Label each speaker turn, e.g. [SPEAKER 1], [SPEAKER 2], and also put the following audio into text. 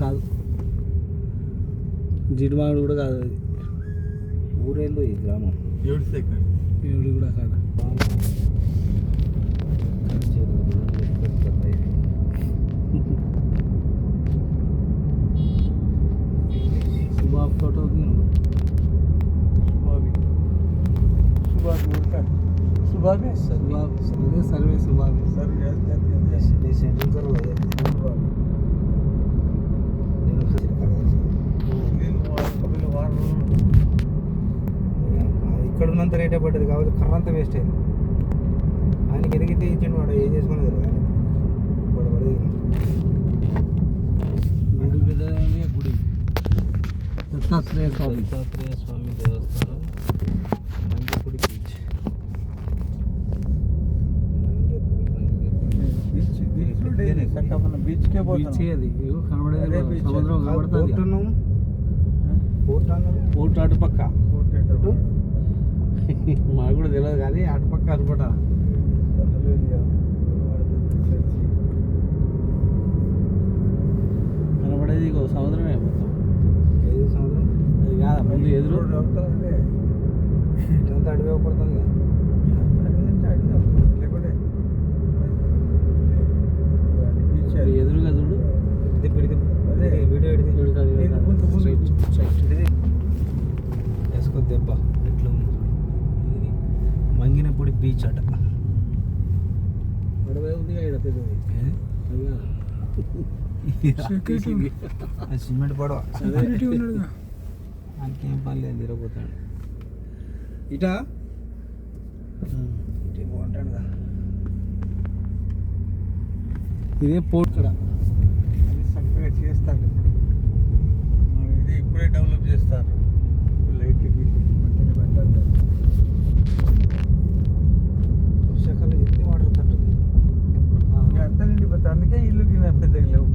[SPEAKER 1] కాదు జిడిమాడు కూడా కాదు అది.
[SPEAKER 2] ఊరేళ్ళు ఈ గ్రామం
[SPEAKER 1] ఏడు కూడా కాదు. సుబాబ్ తోట ఉంది.
[SPEAKER 2] సుబాబే
[SPEAKER 1] సుబాబ్ అదే సర్వే సుబాబ్. ఇక్కడ ఉన్నంత రేటే పడ్డది కాబట్టి కర్ర అంతా వేస్ట్ అయింది. ఆయనకి ఎదిగితే ఇచ్చిండు, వాడు ఏం చేసుకునేది ఆయన వాడు పడేది. గుడి దత్తాత్రేయ స్వామి దేవస్థానం మంగేపూడి బీచ్ బీచ్ అది కనబడేది. సముద్రం కనబడుతుంది. పోర్ట్ అటుపక్క మాకు కూడా తెలియదు కానీ అటుపక్క అనుకుంట. కనబడేది సముద్రమే మొత్తం. ఏది సముద్రం అది కాదా ముందు ఎదురు ఇదంతా అడివే పడుతుంది. ఎదురుగా చూడు వీడియో వేసుకో దెబ్బ ఎట్లా ఉంది. ఇది మంగినపూడి బీచ్ అట. పడవే ఉంది ఇక్కడ పెద్దది. సిమెంట్ పడవ ఆయనకేం పని లేదు, తిరగపోతాడు. ఇటా ఇటే బాగుంటాడు కదా. ఇదే పోర్ట్ ఇక్కడ చక్కగా చేస్తారు. ఇది ఇప్పుడే డెవలప్ చేస్తారు. లైట్ వర్షాకాలం ఎత్తి వాటర్ తట్టు అంతా నిండిపోతుంది. అందుకే ఇల్లు పెద్దగా లేవు.